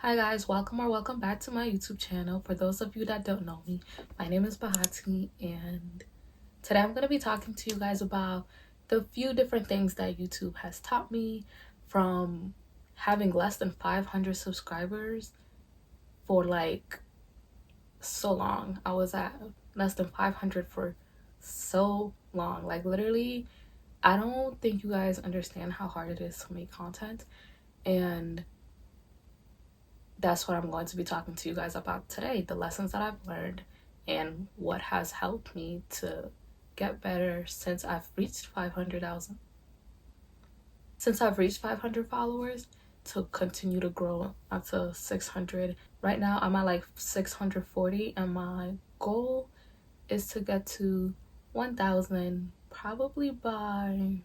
Hi guys, welcome back to my YouTube channel. For those of you that don't know me, my name is Bahati, and today I'm going to be talking to you guys about the few different things that YouTube has taught me, from having less than 500 subscribers for like so long. I was at less than 500 for so long. Like literally, I don't think you guys understand how hard it is to make content, and that's what I'm going to be talking to you guys about today. The lessons that I've learned and what has helped me to get better since I've reached 500,000. Since I've reached 500 followers, to continue to grow up to 600. Right now I'm at like 640, and my goal is to get to 1,000 probably by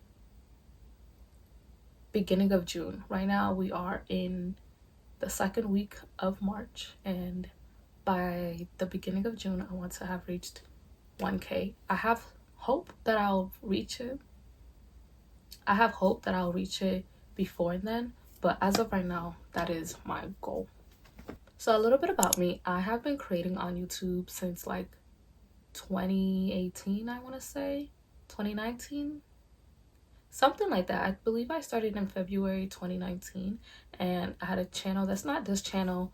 beginning of June. Right now we are in the second week of March, and by the beginning of June I want to have reached 1K. I have hope that I'll reach it. Before then, but as of right now, that is my goal. So a little bit about me. I have been creating on YouTube since like 2018, I want to say 2019, something like that. I believe I started in February 2019, and I had a channel that's not this channel.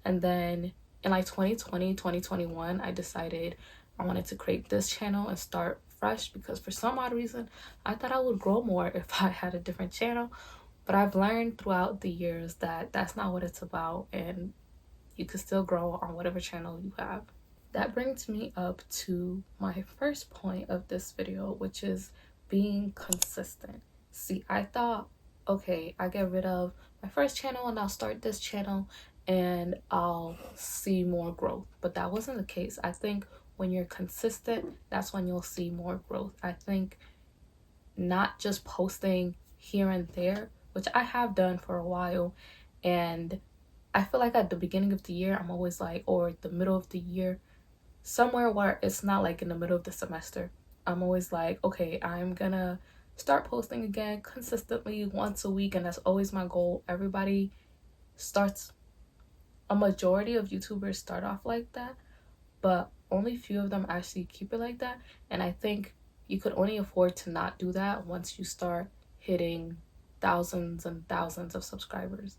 And then in like 2020, 2021, I decided I wanted to create this channel and start fresh, because for some odd reason, I thought I would grow more if I had a different channel. But I've learned throughout the years that that's not what it's about, and you can still grow on whatever channel you have. That brings me up to my first point of this video, which is being consistent. See, I thought, okay, I get rid of my first channel and I'll start this channel and I'll see more growth. But that wasn't the case. I think when you're consistent, that's when you'll see more growth. I think not just posting here and there, which I have done for a while, and I feel like at the beginning of the year, I'm always like, or the middle of the year, somewhere where it's not like in the middle of the semester, I'm always like, okay, I'm gonna start posting again consistently once a week, and that's always my goal. Everybody starts, a majority of YouTubers start off like that, but only few of them actually keep it like that. And I think you could only afford to not do that once you start hitting thousands and thousands of subscribers.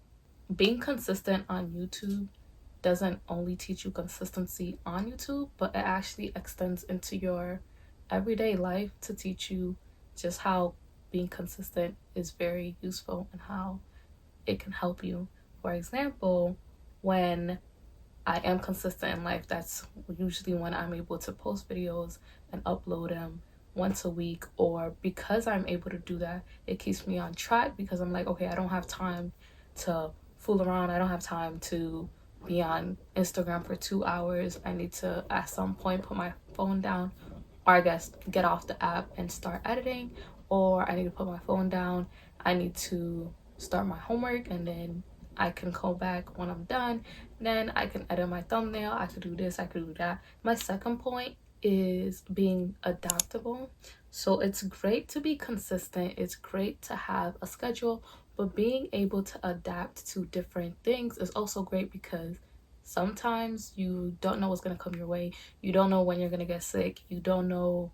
Being consistent on YouTube doesn't only teach you consistency on YouTube, but it actually extends into your everyday life to teach you just how being consistent is very useful and how it can help you. For example, when I am consistent in life, that's usually when I'm able to post videos and upload them once a week. Or because I'm able to do that, it keeps me on track, because I'm like, okay, I don't have time to fool around. I don't have time to be on Instagram for 2 hours. I need to at some point put my phone down, or I guess get off the app and start editing, or I need to put my phone down. I need to start my homework, and then I can go back when I'm done. Then I can edit my thumbnail. I could do this, I could do that. My second point is being adaptable. So it's great to be consistent. It's great to have a schedule, but being able to adapt to different things is also great, because sometimes you don't know what's going to come your way. You don't know when you're going to get sick. You don't know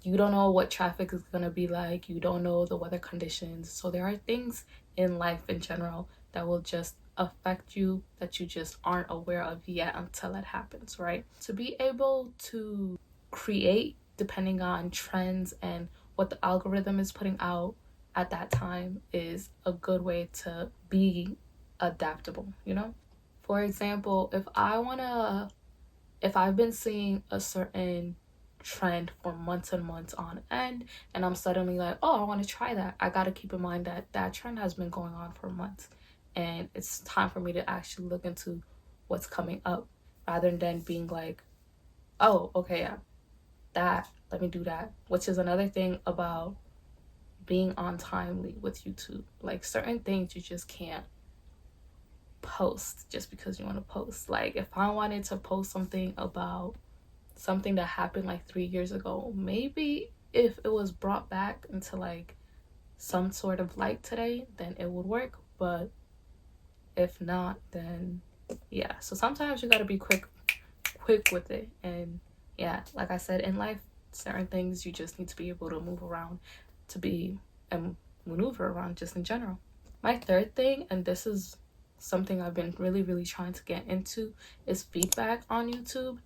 what traffic is going to be like. You don't know the weather conditions. So there are things in life in general that will just affect you that you just aren't aware of yet until it happens, right? To be able to create depending on trends and what the algorithm is putting out at that time is a good way to be adaptable, you know? For example, if I've been seeing a certain trend for months and months on end, and I'm suddenly like, oh, I want to try that, I got to keep in mind that that trend has been going on for months, and it's time for me to actually look into what's coming up, rather than being like, oh, okay, yeah, that, let me do that. Which is another thing about being on timely with YouTube. Like certain things you just can't post just because you want to post. Like if I wanted to post something about something that happened like 3 years ago, maybe if it was brought back into like some sort of light today, then it would work. But If not, then yeah. So sometimes you gotta be quick with it. And yeah, like I said, in life, certain things you just need to be able to move around, to be and maneuver around just in general. My third thing, and this is something I've been really trying to get into, is feedback on YouTube.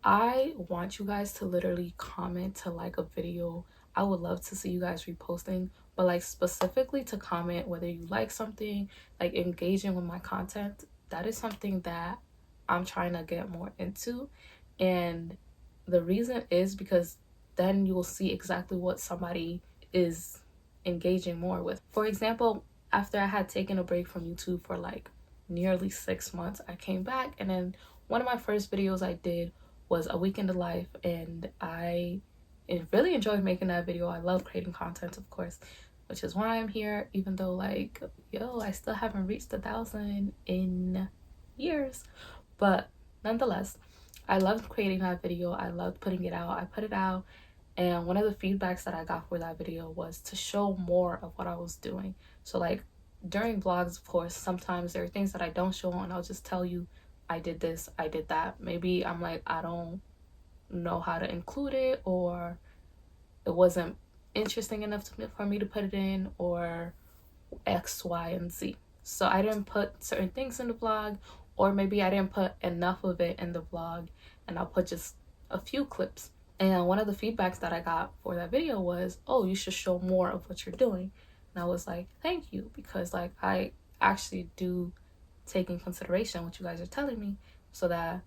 I want you guys to literally comment to like a video. I would love to see you guys reposting, but like specifically to comment whether you like something, like engaging with my content. That is something that I'm trying to get more into. And the reason is because then you will see exactly what somebody is engaging more with. For example, after I had taken a break from YouTube for like nearly 6 months, I came back, and then one of my first videos I did was a week in the life, and I really enjoyed making that video. I love creating content, of course, which is why I'm here, even though like, yo, I still haven't reached 1,000 in years. But nonetheless, I loved creating that video. I loved putting it out. I put it out, and one of the feedbacks that I got for that video was to show more of what I was doing. So like during vlogs, of course, sometimes there are things that I don't show, and I'll just tell you I did this, I did that. Maybe I'm like, I don't know how to include it, or it wasn't interesting enough for me to put it in, or X, Y, and Z. So I didn't put certain things in the vlog, or maybe I didn't put enough of it in the vlog, and I'll put just a few clips. And one of the feedbacks that I got for that video was, oh, you should show more of what you're doing. And I was like, thank you, because like I actually do take in consideration what you guys are telling me, so that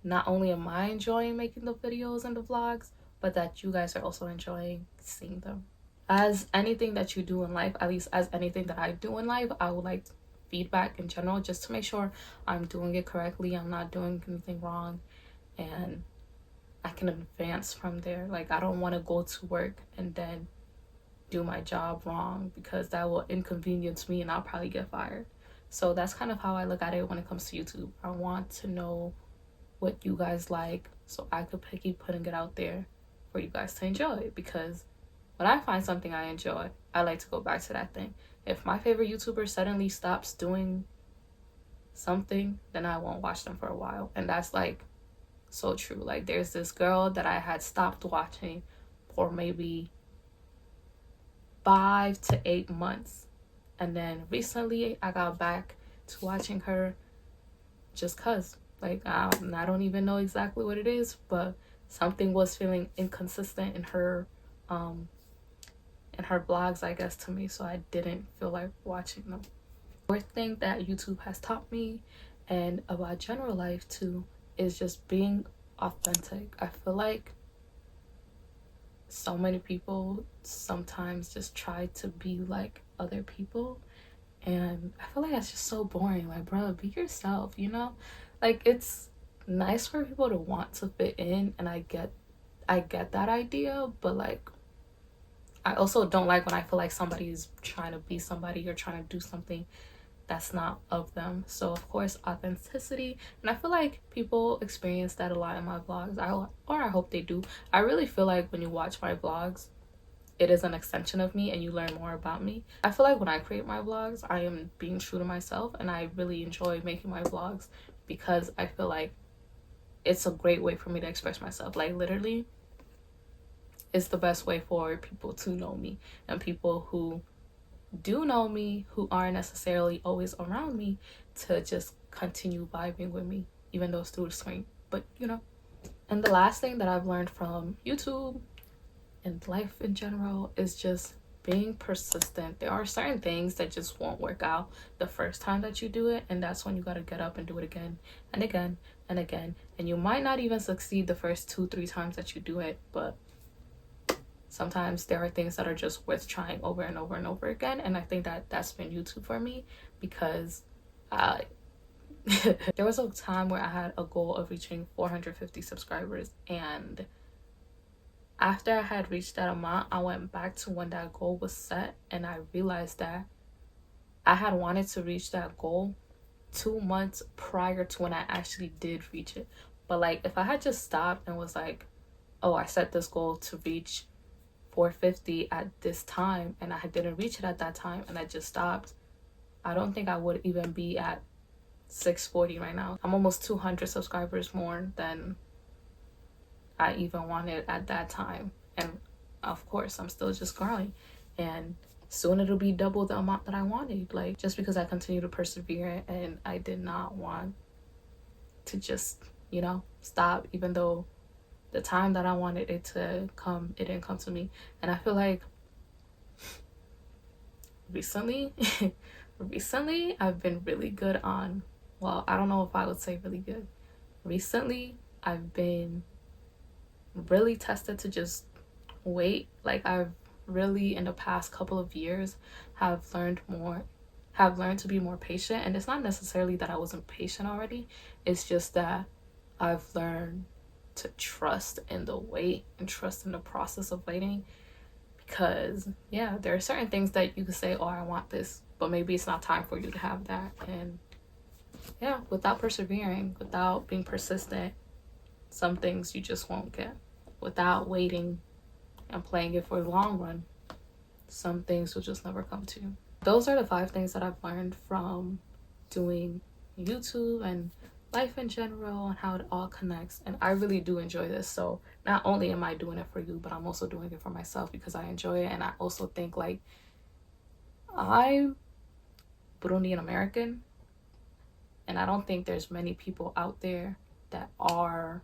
not only am I enjoying making the videos and the vlogs, but that you guys are also enjoying seeing them. As anything that you do in life, at least as anything that I do in life, I would like feedback in general, just to make sure I'm doing it correctly, I'm not doing anything wrong, and I can advance from there. Like, I don't want to go to work and then do my job wrong, because that will inconvenience me and I'll probably get fired. So that's kind of how I look at it when it comes to YouTube. I want to know what you guys like, so I could keep putting it out there for you guys to enjoy. Because when I find something I enjoy, I like to go back to that thing. If my favorite YouTuber suddenly stops doing something, then I won't watch them for a while. And that's like so true. Like, there's this girl that I had stopped watching for maybe 5 to 8 months, and then recently I got back to watching her just cause. Like, I don't even know exactly what it is, but something was feeling inconsistent in her blogs, I guess, to me, so I didn't feel like watching them. Fourth thing that YouTube has taught me, and about general life too, is just being authentic. I feel like so many people sometimes just try to be like other people, and I feel like that's just so boring. Like, bro, be yourself, you know? Like, it's nice for people to want to fit in, and I get that idea, but like, I also don't like when I feel like somebody is trying to be somebody or trying to do something that's not of them. So of course, authenticity, and I feel like people experience that a lot in my vlogs. I hope they do. I really feel like when you watch my vlogs, it is an extension of me and you learn more about me. I feel like when I create my vlogs, I am being true to myself, and I really enjoy making my vlogs because I feel like it's a great way for me to express myself. Like, literally, it's the best way for people to know me, and people who do know me, who aren't necessarily always around me, to just continue vibing with me, even though it's through the screen. But you know. And the last thing that I've learned from YouTube and life in general is just being persistent. There are certain things that just won't work out the first time that you do it, and that's when you got to get up and do it again and again and again. And you might not even succeed the first 2-3 times that you do it, but sometimes there are things that are just worth trying over and over and over again. And I think that that's been YouTube for me, because there was a time where I had a goal of reaching 450 subscribers, and after I had reached that amount, I went back to when that goal was set, and I realized that I had wanted to reach that goal 2 months prior to when I actually did reach it. But like, if I had just stopped and was like, oh, I set this goal to reach 450 at this time, and I didn't reach it at that time, and I just stopped, I don't think I would even be at 640 right now. I'm almost 200 subscribers more than I even wanted at that time. And of course, I'm still just growing. And soon it'll be double the amount that I wanted. Like, just because I continue to persevere, and I did not want to just, you know, stop, even though the time that I wanted it to come, it didn't come to me. And I feel like recently, recently I've been really good on, well, I don't know if I would say really good. Recently, I've been really tested to just wait. Like, I've really, in the past couple of years, have learned to be more patient. And it's not necessarily that I wasn't patient already, it's just that I've learned to trust in the wait and trust in the process of waiting. Because yeah, there are certain things that you can say, oh, I want this, but maybe it's not time for you to have that. And yeah, without persevering, without being persistent, some things you just won't get. Without waiting and playing it for the long run, some things will just never come to you. Those are the 5 things that I've learned from doing YouTube and life in general, and how it all connects. And I really do enjoy this. So not only am I doing it for you, but I'm also doing it for myself because I enjoy it. And I also think, like, I'm Burundian American, and I don't think there's many people out there that are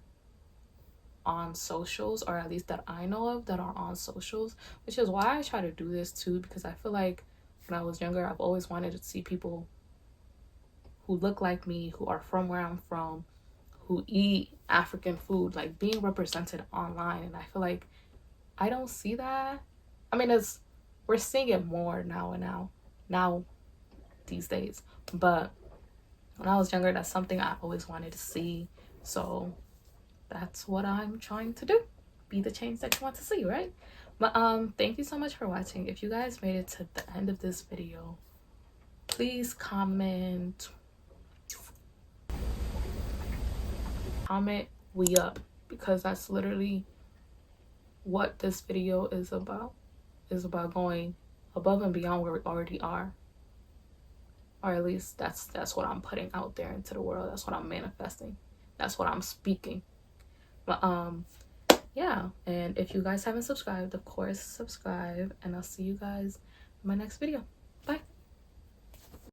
on socials, or at least that I know of that are on socials, which is why I try to do this too, because I feel like when I was younger, I've always wanted to see people who look like me, who are from where I'm from, who eat African food, like, being represented online. And I feel like I don't see that. I mean, we're seeing it more now these days, but when I was younger, that's something I always wanted to see. So that's what I'm trying to do. Be the change that you want to see, right? But thank you so much for watching. If you guys made it to the end of this video, please comment we up, because that's literally what this video is about going above and beyond where we already are. Or at least that's what I'm putting out there into the world. That's what I'm manifesting. That's what I'm speaking. But yeah, and if you guys haven't subscribed, of course subscribe, and I'll see you guys in my next video.